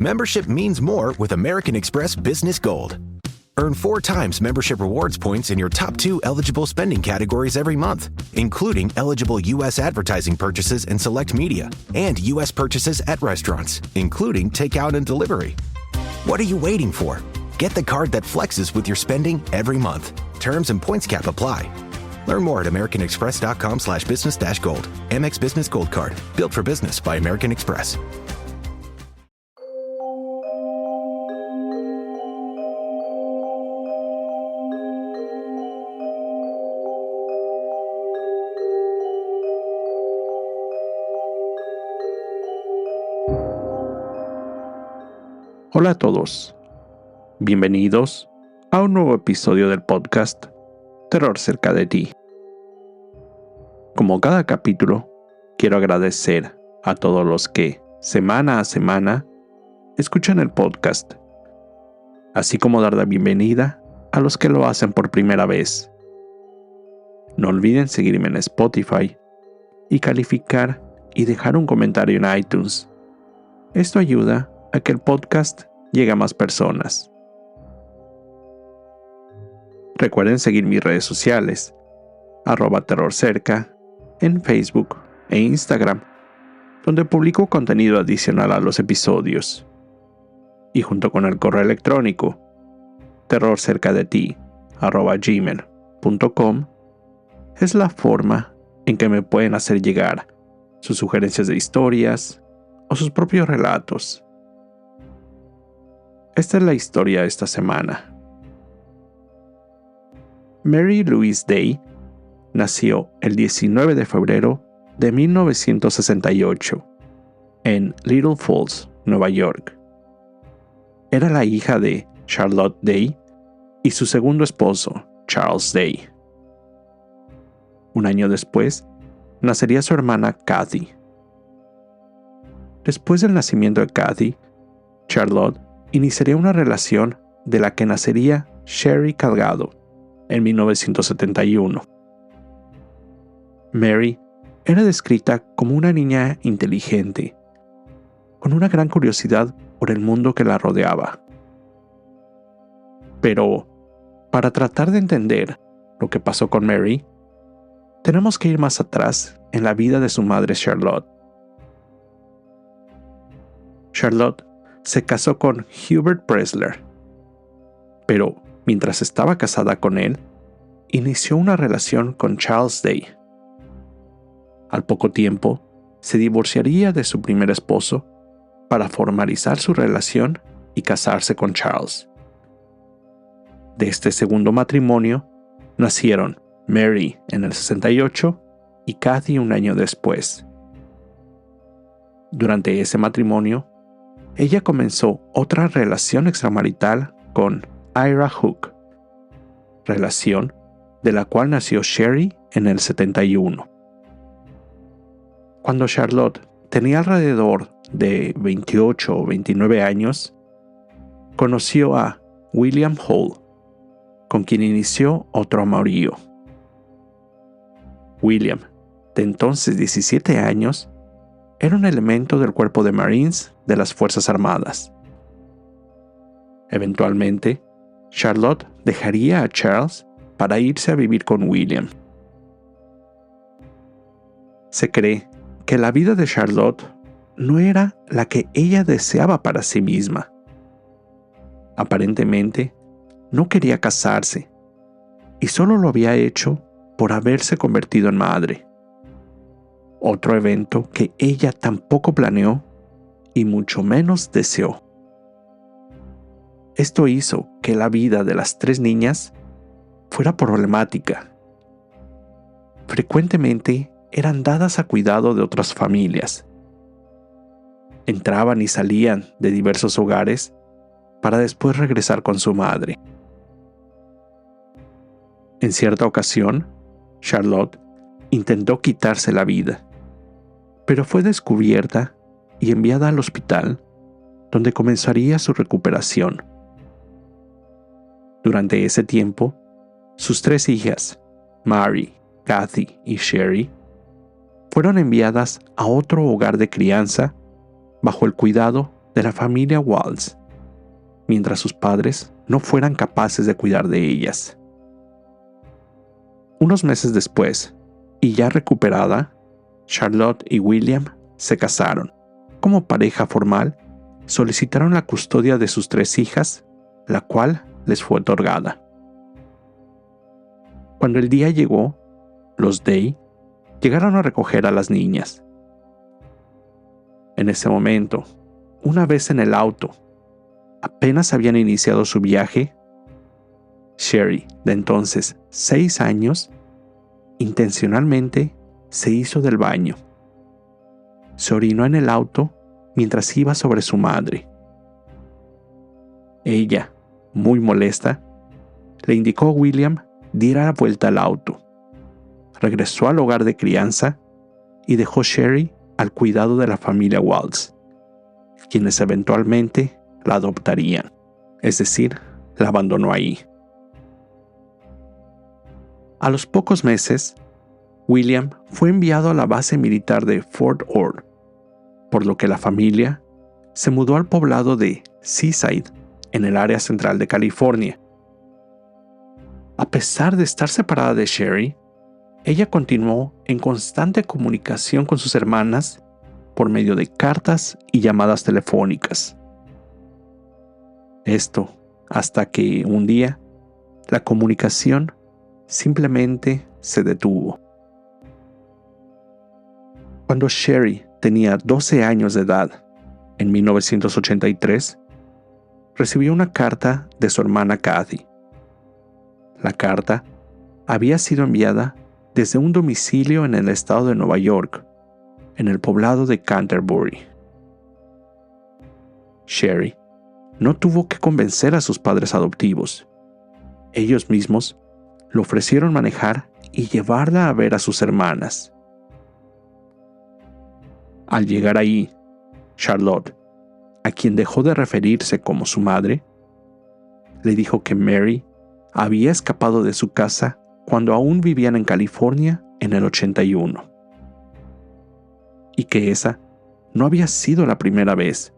Membership means more with American Express Business Gold. Earn 4 times membership rewards points in your top 2 eligible spending categories every month, including eligible U.S. advertising purchases and select media, and U.S. purchases at restaurants, including takeout and delivery. What are you waiting for? Get the card that flexes with your spending every month. Terms and points cap apply. Learn more at americanexpress.com/business-gold. Amex Business Gold Card. Built for business by American Express. Hola a todos. Bienvenidos a un nuevo episodio del podcast Terror cerca de ti. Como cada capítulo, quiero agradecer a todos los que, semana a semana, escuchan el podcast, así como dar la bienvenida a los que lo hacen por primera vez. No olviden seguirme en Spotify y calificar y dejar un comentario en iTunes. Esto ayuda a que el podcast llegue a más personas. Recuerden seguir mis redes sociales, @terrorcerca, en Facebook e Instagram, donde publico contenido adicional a los episodios. Y junto con el correo electrónico, terrorcercadeti@gmail.com, es la forma en que me pueden hacer llegar sus sugerencias de historias o sus propios relatos. Esta es la historia de esta semana. Mary Louise Day nació el 19 de febrero de 1968 en Little Falls, Nueva York. Era la hija de Charlotte Day y su segundo esposo, Charles Day. Un año después, nacería su hermana Kathy. Después del nacimiento de Kathy, Charlotte iniciaría una relación de la que nacería Sherry Calgado en 1971. Mary era descrita como una niña inteligente, con una gran curiosidad por el mundo que la rodeaba. Pero, para tratar de entender lo que pasó con Mary, tenemos que ir más atrás en la vida de su madre Charlotte. Charlotte se casó con Hubert Pressler, pero mientras estaba casada con él, inició una relación con Charles Day. Al poco tiempo, se divorciaría de su primer esposo para formalizar su relación y casarse con Charles. De este segundo matrimonio, nacieron Mary en el 68 y Kathy un año después. Durante ese matrimonio, ella comenzó otra relación extramarital con Ira Hook, relación de la cual nació Sherry en el 71. Cuando Charlotte tenía alrededor de 28 o 29 años, conoció a William Hall, con quien inició otro amorío. William, de entonces 17 años, era un elemento del cuerpo de Marines de las Fuerzas Armadas. Eventualmente, Charlotte dejaría a Charles para irse a vivir con William. Se cree que la vida de Charlotte no era la que ella deseaba para sí misma. Aparentemente, no quería casarse, y solo lo había hecho por haberse convertido en madre. Otro evento que ella tampoco planeó y mucho menos deseó. Esto hizo que la vida de las 3 niñas fuera problemática. Frecuentemente eran dadas a cuidado de otras familias. Entraban y salían de diversos hogares para después regresar con su madre. En cierta ocasión, Charlotte intentó quitarse la vida, pero fue descubierta y enviada al hospital, donde comenzaría su recuperación. Durante ese tiempo, sus 3 hijas, Mary, Kathy y Sherry, fueron enviadas a otro hogar de crianza bajo el cuidado de la familia Walls, mientras sus padres no fueran capaces de cuidar de ellas. Unos meses después, y ya recuperada, Charlotte y William se casaron. Como pareja formal, solicitaron la custodia de sus 3 hijas, la cual les fue otorgada. Cuando el día llegó, los Day llegaron a recoger a las niñas. En ese momento, una vez en el auto, apenas habían iniciado su viaje, Sherry, de entonces 6 años, intencionalmente se hizo del baño. Se orinó en el auto mientras iba sobre su madre. Ella, muy molesta, le indicó a William diera la vuelta al auto. Regresó al hogar de crianza y dejó Sherry al cuidado de la familia Walls, quienes eventualmente la adoptarían, es decir, la abandonó ahí. A los pocos meses, William fue enviado a la base militar de Fort Ord, por lo que la familia se mudó al poblado de Seaside, en el área central de California. A pesar de estar separada de Sherry, ella continuó en constante comunicación con sus hermanas por medio de cartas y llamadas telefónicas. Esto hasta que un día la comunicación simplemente se detuvo. Cuando Sherry tenía 12 años de edad, en 1983, recibió una carta de su hermana Kathy. La carta había sido enviada desde un domicilio en el estado de Nueva York, en el poblado de Canterbury. Sherry no tuvo que convencer a sus padres adoptivos. Ellos mismos le ofrecieron manejar y llevarla a ver a sus hermanas. Al llegar ahí, Charlotte, a quien dejó de referirse como su madre, le dijo que Mary había escapado de su casa cuando aún vivían en California en el 81, y que esa no había sido la primera vez.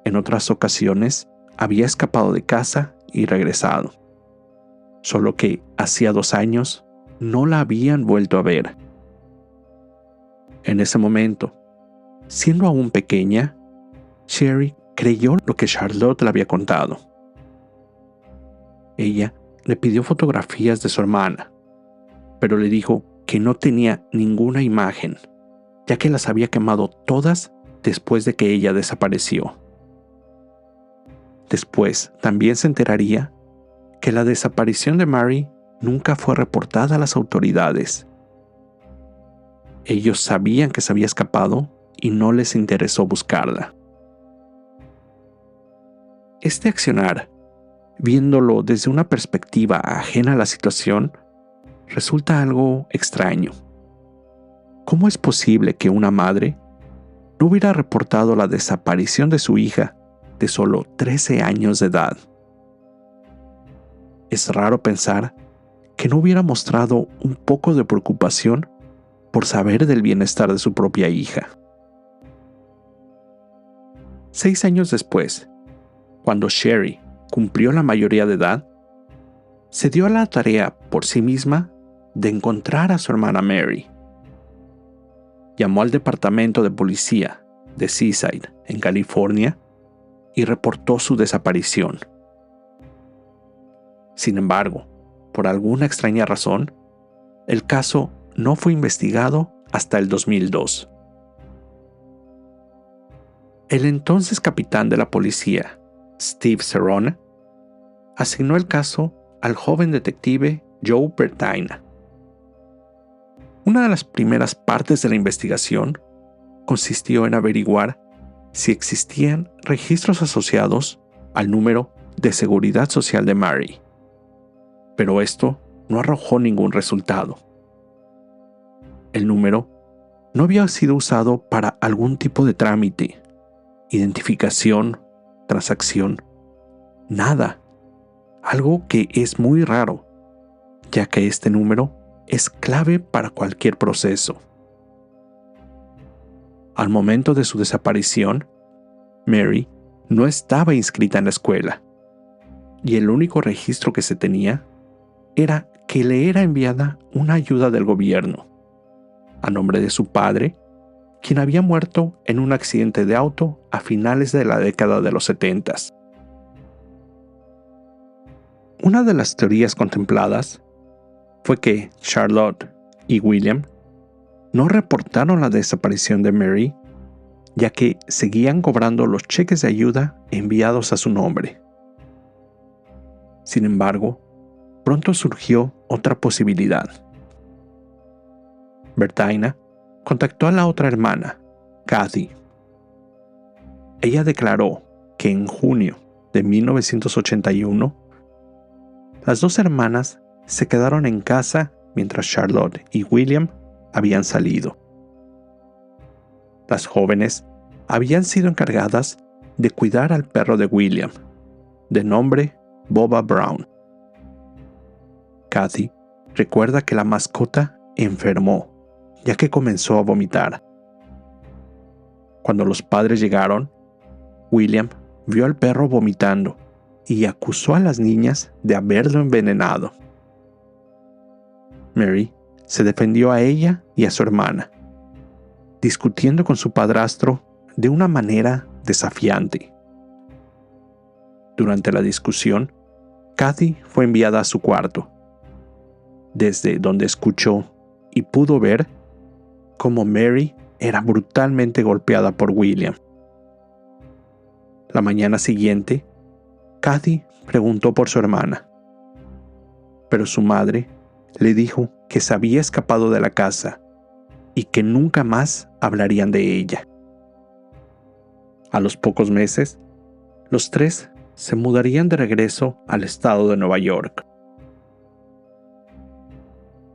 En otras ocasiones había escapado de casa y regresado, solo que hacía 2 años no la habían vuelto a ver. En ese momento, siendo aún pequeña, Sherry creyó lo que Charlotte le había contado. Ella le pidió fotografías de su hermana, pero le dijo que no tenía ninguna imagen, ya que las había quemado todas después de que ella desapareció. Después también se enteraría que la desaparición de Mary nunca fue reportada a las autoridades. Ellos sabían que se había escapado y no les interesó buscarla. Este accionar, viéndolo desde una perspectiva ajena a la situación, resulta algo extraño. ¿Cómo es posible que una madre no hubiera reportado la desaparición de su hija de solo 13 años de edad? Es raro pensar que no hubiera mostrado un poco de preocupación por saber del bienestar de su propia hija. 6 años después, cuando Sherry cumplió la mayoría de edad, se dio a la tarea por sí misma de encontrar a su hermana Mary. Llamó al departamento de policía de Seaside, en California, y reportó su desaparición. Sin embargo, por alguna extraña razón, el caso no fue investigado hasta el 2002. El entonces capitán de la policía, Steve Cerrone, asignó el caso al joven detective Joe Bertaina. Una de las primeras partes de la investigación consistió en averiguar si existían registros asociados al número de seguridad social de Mary, pero esto no arrojó ningún resultado. El número no había sido usado para algún tipo de trámite, identificación, transacción, nada, algo que es muy raro, ya que este número es clave para cualquier proceso. Al momento de su desaparición, Mary no estaba inscrita en la escuela, y el único registro que se tenía era que le era enviada una ayuda del gobierno, a nombre de su padre, quien había muerto en un accidente de auto a finales de la década de los 70. Una de las teorías contempladas fue que Charlotte y William no reportaron la desaparición de Mary, ya que seguían cobrando los cheques de ayuda enviados a su nombre. Sin embargo, pronto surgió otra posibilidad. Bertina contactó a la otra hermana, Kathy. Ella declaró que en junio de 1981, las dos hermanas se quedaron en casa mientras Charlotte y William habían salido. Las jóvenes habían sido encargadas de cuidar al perro de William, de nombre Boba Brown. Kathy recuerda que la mascota enfermó, ya que comenzó a vomitar. Cuando los padres llegaron, William vio al perro vomitando y acusó a las niñas de haberlo envenenado. Mary se defendió a ella y a su hermana, discutiendo con su padrastro de una manera desafiante. Durante la discusión, Kathy fue enviada a su cuarto, desde donde escuchó y pudo ver cómo Mary era brutalmente golpeada por William. La mañana siguiente, Kathy preguntó por su hermana, pero su madre le dijo que se había escapado de la casa y que nunca más hablarían de ella. A los pocos meses, los tres se mudarían de regreso al estado de Nueva York.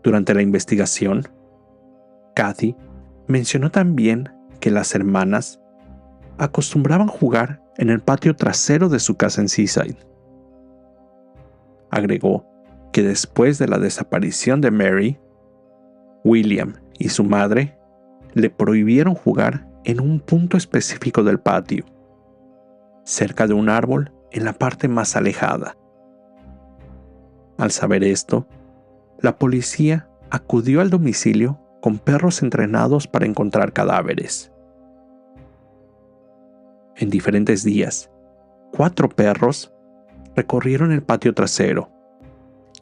Durante la investigación, Kathy mencionó también que las hermanas acostumbraban jugar en el patio trasero de su casa en Seaside. Agregó que después de la desaparición de Mary, William y su madre le prohibieron jugar en un punto específico del patio, cerca de un árbol en la parte más alejada. Al saber esto, la policía acudió al domicilio con perros entrenados para encontrar cadáveres. En diferentes días, 4 perros recorrieron el patio trasero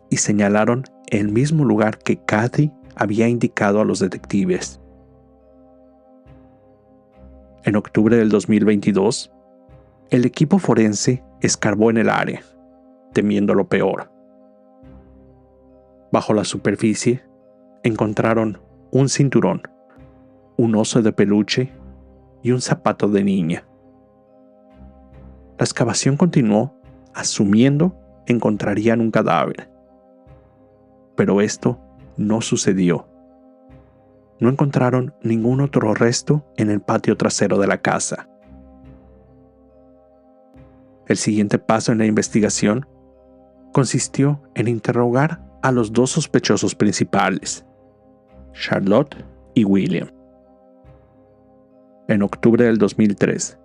y señalaron el mismo lugar que Kathy había indicado a los detectives. En octubre del 2022, el equipo forense escarbó en el área, temiendo lo peor. Bajo la superficie, encontraron un cinturón, un oso de peluche y un zapato de niña. La excavación continuó, asumiendo encontrarían un cadáver. Pero esto no sucedió. No encontraron ningún otro resto en el patio trasero de la casa. El siguiente paso en la investigación consistió en interrogar a los 2 sospechosos principales, Charlotte y William. En octubre del 2003,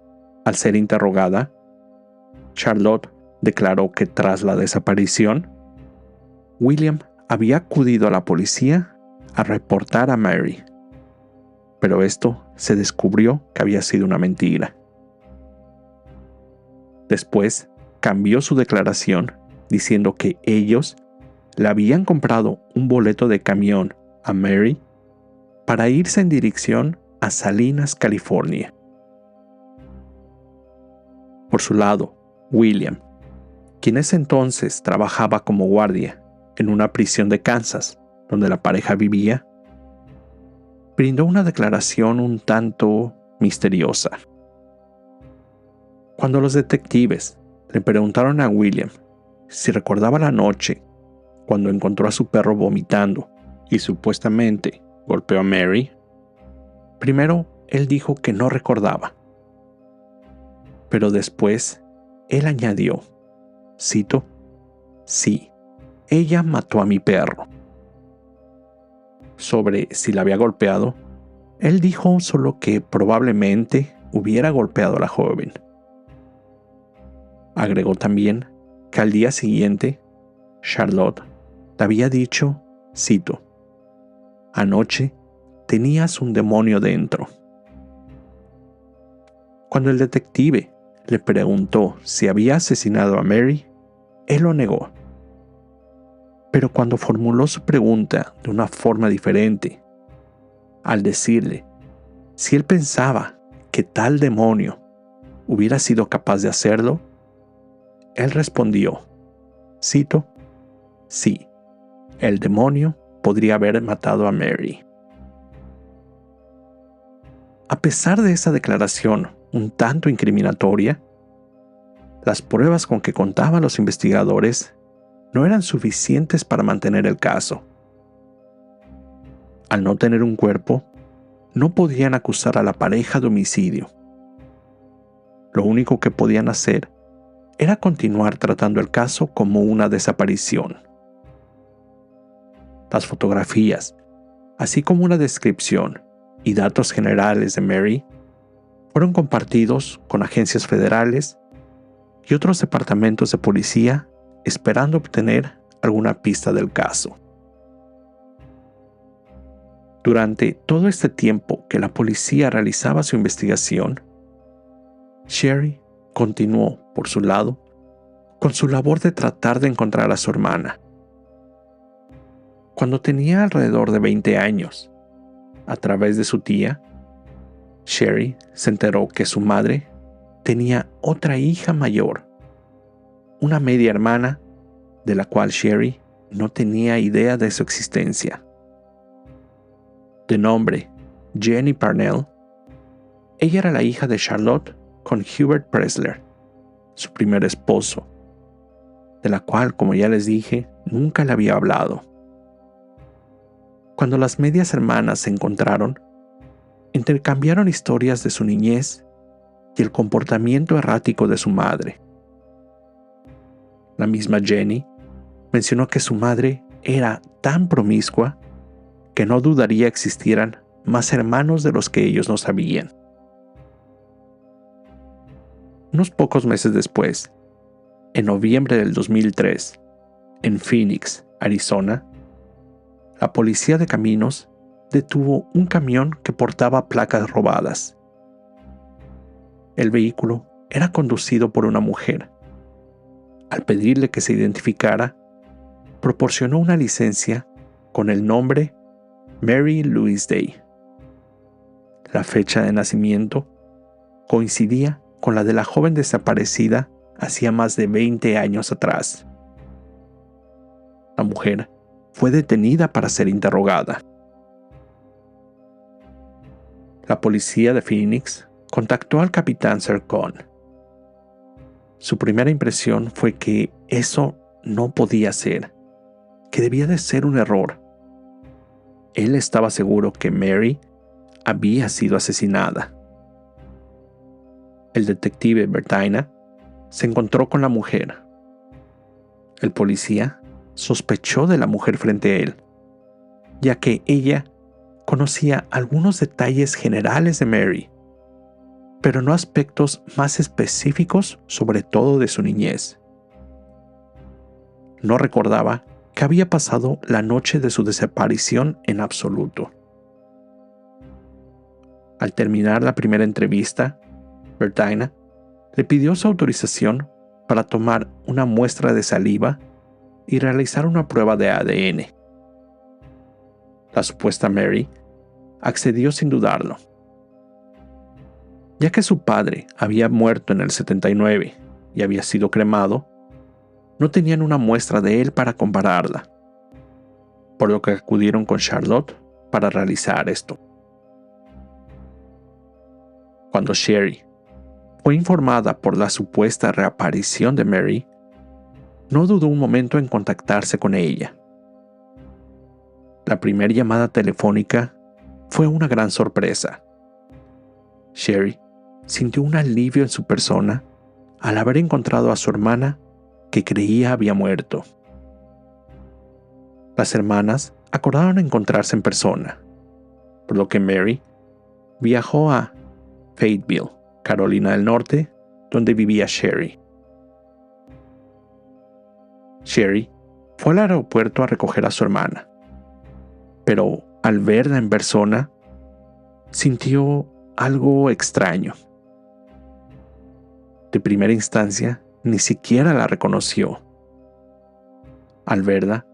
al ser interrogada, Charlotte declaró que tras la desaparición, William había acudido a la policía a reportar a Mary, pero esto se descubrió que había sido una mentira. Después cambió su declaración diciendo que ellos le habían comprado un boleto de camión a Mary para irse en dirección a Salinas, California. Por su lado, William, quien ese entonces trabajaba como guardia en una prisión de Kansas, donde la pareja vivía, brindó una declaración un tanto misteriosa. Cuando los detectives le preguntaron a William si recordaba la noche cuando encontró a su perro vomitando y supuestamente golpeó a Mary, primero él dijo que no recordaba. Pero después él añadió, cito, «Sí, ella mató a mi perro». Sobre si la había golpeado, él dijo solo que probablemente hubiera golpeado a la joven, Agregó también que al día siguiente, Charlotte le había dicho, cito, «Anoche tenías un demonio dentro». Cuando el detective le preguntó si había asesinado a Mary, él lo negó. Pero cuando formuló su pregunta de una forma diferente, al decirle si él pensaba que tal demonio hubiera sido capaz de hacerlo, él respondió, cito, «Sí, el demonio podría haber matado a Mary». A pesar de esa declaración un tanto incriminatoria, las pruebas con que contaban los investigadores no eran suficientes para mantener el caso. Al no tener un cuerpo, no podían acusar a la pareja de homicidio. Lo único que podían hacer era continuar tratando el caso como una desaparición. Las fotografías, así como una descripción y datos generales de Mary, fueron compartidos con agencias federales y otros departamentos de policía esperando obtener alguna pista del caso. Durante todo este tiempo que la policía realizaba su investigación, Sherry continuó, por su lado, con su labor de tratar de encontrar a su hermana. Cuando tenía alrededor de 20 años, a través de su tía, Sherry se enteró que su madre tenía otra hija mayor, una media hermana de la cual Sherry no tenía idea de su existencia. De nombre Jenny Parnell, ella era la hija de Charlotte con Hubert Pressler, su primer esposo, de la cual, como ya les dije, nunca le había hablado. Cuando las medias hermanas se encontraron, intercambiaron historias de su niñez y el comportamiento errático de su madre. La misma Jenny mencionó que su madre era tan promiscua que no dudaría existieran más hermanos de los que ellos no sabían. Unos pocos meses después, en noviembre del 2003, en Phoenix, Arizona, la policía de caminos detuvo un camión que portaba placas robadas. El vehículo era conducido por una mujer. Al pedirle que se identificara, proporcionó una licencia con el nombre Mary Louise Day. La fecha de nacimiento coincidía con la de la joven desaparecida hacía más de 20 años atrás. La mujer fue detenida para ser interrogada. La policía de Phoenix contactó al capitán Sercon. Su primera impresión fue que eso no podía ser, que debía de ser un error. Él estaba seguro que Mary había sido asesinada. El detective Bertina se encontró con la mujer. El policía sospechó de la mujer frente a él, ya que ella conocía algunos detalles generales de Mary, pero no aspectos más específicos, sobre todo de su niñez. No recordaba que había pasado la noche de su desaparición en absoluto. Al terminar la primera entrevista, Bertina le pidió su autorización para tomar una muestra de saliva y realizar una prueba de ADN. La supuesta Mary accedió sin dudarlo. Ya que su padre había muerto en el 79 y había sido cremado, no tenían una muestra de él para compararla, por lo que acudieron con Charlotte para realizar esto. Cuando Sherry fue informada por la supuesta reaparición de Mary, no dudó un momento en contactarse con ella. La primera llamada telefónica fue una gran sorpresa. Sherry sintió un alivio en su persona al haber encontrado a su hermana que creía había muerto. Las hermanas acordaron encontrarse en persona, por lo que Mary viajó a Fayetteville, Carolina del Norte, donde vivía Sherry. Sherry fue al aeropuerto a recoger a su hermana, pero al verla en persona, sintió algo extraño. De primera instancia, ni siquiera la reconoció. Al verla,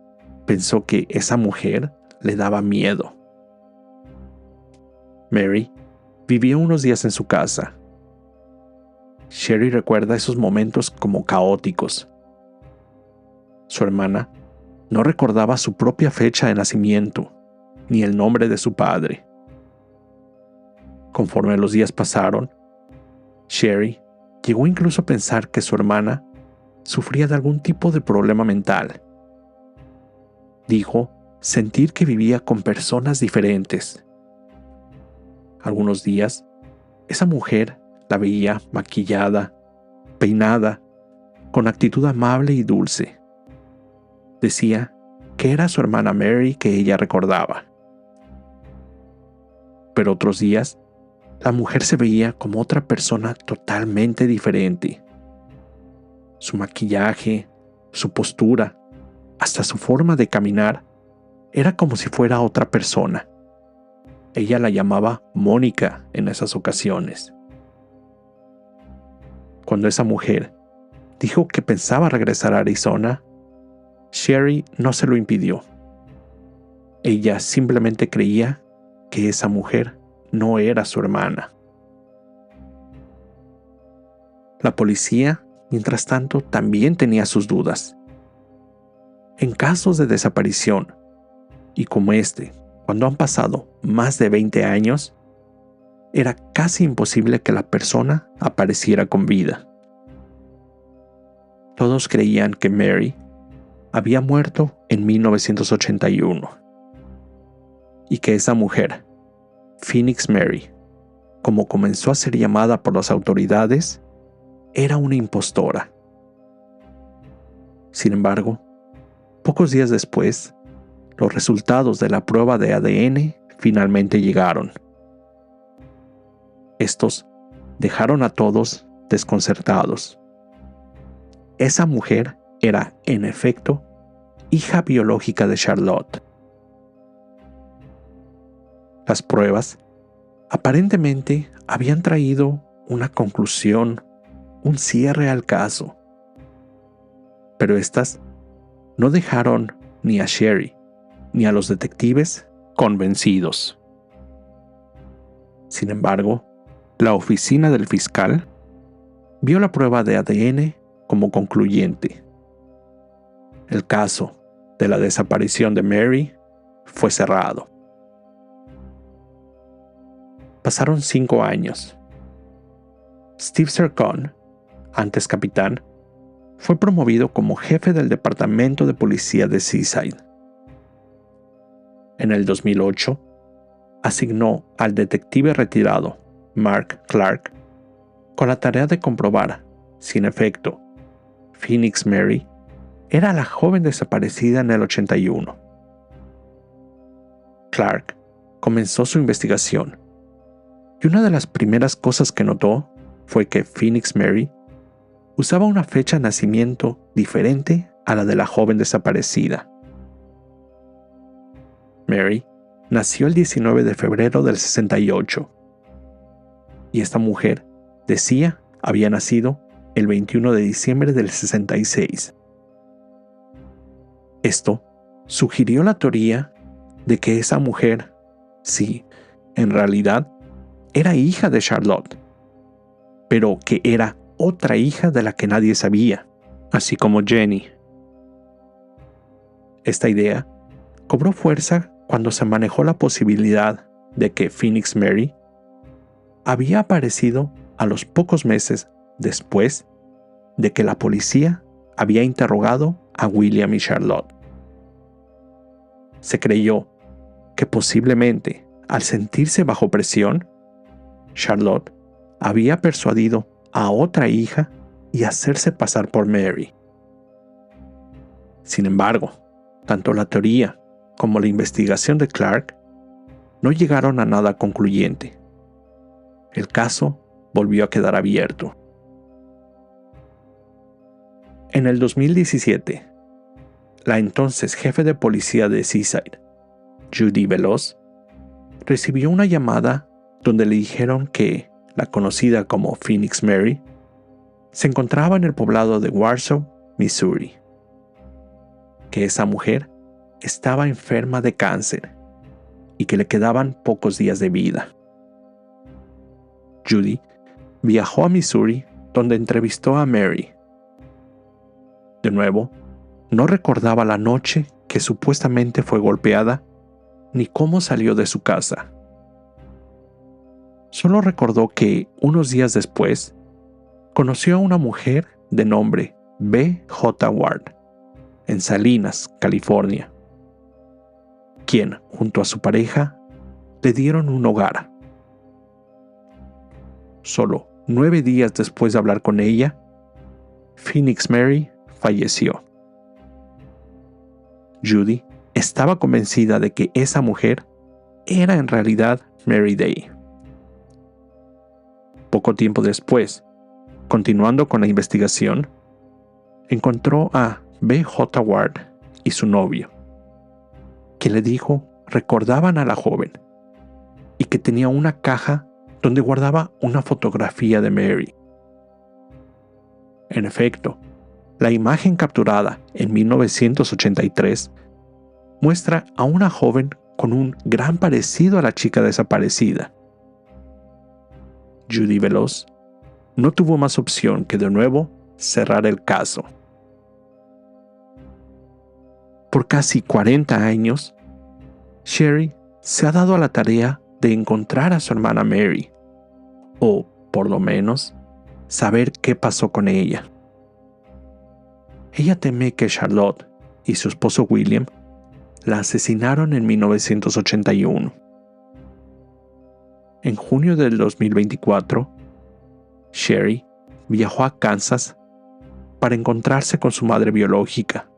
pensó que esa mujer le daba miedo. Mary vivió unos días en su casa. Sherry recuerda esos momentos como caóticos. Su hermana no recordaba su propia fecha de nacimiento, ni el nombre de su padre. Conforme los días pasaron, Sherry llegó incluso a pensar que su hermana sufría de algún tipo de problema mental. Dijo sentir que vivía con personas diferentes. Algunos días, esa mujer la veía maquillada, peinada, con actitud amable y dulce. Decía que era su hermana Mary que ella recordaba. Pero otros días, la mujer se veía como otra persona totalmente diferente. Su maquillaje, su postura, hasta su forma de caminar, era como si fuera otra persona. Ella la llamaba Mónica en esas ocasiones. Cuando esa mujer dijo que pensaba regresar a Arizona, Sherry no se lo impidió. Ella simplemente creía que esa mujer no era su hermana. La policía, mientras tanto, también tenía sus dudas. En casos de desaparición, y como cuando han pasado más de 20 años, era casi imposible que la persona apareciera con vida. Todos creían que Mary había muerto en 1981 y que esa mujer, Phoenix Mary, como comenzó a ser llamada por las autoridades, era una impostora. Sin embargo, pocos días después, los resultados de la prueba de ADN finalmente llegaron. Estos dejaron a todos desconcertados. Esa mujer era, en efecto, hija biológica de Charlotte. Las pruebas aparentemente habían traído una conclusión, un cierre al caso. Pero estas no dejaron ni a Sherry ni a los detectives convencidos. Sin embargo, la oficina del fiscal vio la prueba de ADN como concluyente. El caso de la desaparición de Mary fue cerrado. Pasaron 5 años. Steve Zircon, antes capitán, fue promovido como jefe del departamento de policía de Seaside. En el 2008, asignó al detective retirado Mark Clark con la tarea de comprobar si en efecto Phoenix Mary era la joven desaparecida en el 81. Clark comenzó su investigación y una de las primeras cosas que notó fue que Phoenix Mary usaba una fecha de nacimiento diferente a la de la joven desaparecida. Mary nació el 19 de febrero del 68 y esta mujer, decía, había nacido el 21 de diciembre del 66. Esto sugirió la teoría de que esa mujer, sí, en realidad, era hija de Charlotte, pero que era otra hija de la que nadie sabía, así como Jenny. Esta idea cobró fuerza cuando se manejó la posibilidad de que Phoenix Mary había aparecido a los pocos meses después de que la policía había interrogado a William y Charlotte. Se creyó que posiblemente, al sentirse bajo presión, Charlotte había persuadido a otra hija y hacerse pasar por Mary. Sin embargo, tanto la teoría como la investigación de Clark no llegaron a nada concluyente. El caso volvió a quedar abierto. En el 2017, la entonces jefe de policía de Seaside, Judy Veloz, recibió una llamada donde le dijeron que la conocida como Phoenix Mary se encontraba en el poblado de Warsaw, Missouri, que esa mujer estaba enferma de cáncer y que le quedaban pocos días de vida. Judy viajó a Missouri, donde entrevistó a Mary. De nuevo, no recordaba la noche que supuestamente fue golpeada ni cómo salió de su casa. Solo recordó que unos días después conoció a una mujer de nombre B.J. Ward en Salinas, California, quien, junto a su pareja, le dieron un hogar. Solo 9 días después de hablar con ella, Phoenix Mary falleció. Judy estaba convencida de que esa mujer era en realidad Mary Day. Poco tiempo después, continuando con la investigación, encontró a B.J. Ward y su novio, que le dijo recordaban a la joven y que tenía una caja donde guardaba una fotografía de Mary. En efecto, la imagen capturada en 1983 muestra a una joven con un gran parecido a la chica desaparecida. Judy Veloz no tuvo más opción que de nuevo cerrar el caso. Por casi 40 años, Sherry se ha dado a la tarea de encontrar a su hermana Mary, o, por lo menos, saber qué pasó con ella. Ella teme que Charlotte y su esposo William la asesinaron en 1981. En junio del 2024, Sherry viajó a Kansas para encontrarse con su madre biológica,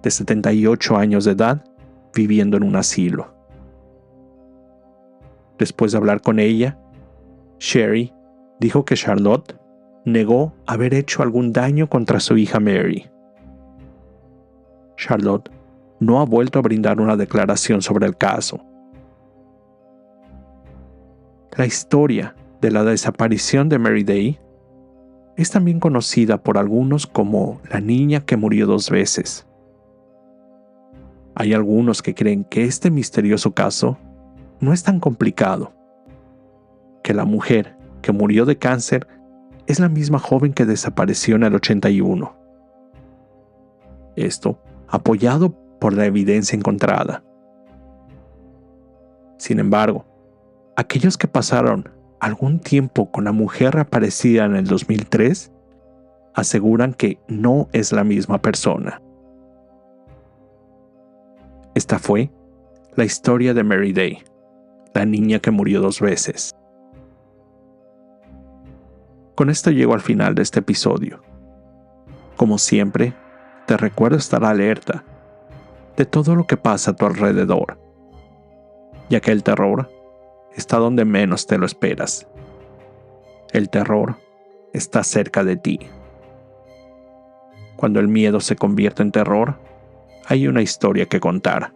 de 78 años de edad, viviendo en un asilo. Después de hablar con ella, Sherry dijo que Charlotte negó haber hecho algún daño contra su hija Mary. Charlotte no ha vuelto a brindar una declaración sobre el caso. La historia de la desaparición de Mary Day es también conocida por algunos como la niña que murió 2 veces. Hay algunos que creen que este misterioso caso no es tan complicado, que la mujer que murió de cáncer es la misma joven que desapareció en el 81. Esto apoyado por la evidencia encontrada. Sin embargo, aquellos que pasaron algún tiempo con la mujer reaparecida en el 2003 aseguran que no es la misma persona. Esta fue la historia de Mary Day, la niña que murió 2 veces. Con esto llego al final de este episodio. Como siempre, te recuerdo estar alerta de todo lo que pasa a tu alrededor, ya que el terror está donde menos te lo esperas. El terror está cerca de ti. Cuando el miedo se convierte en terror, hay una historia que contar.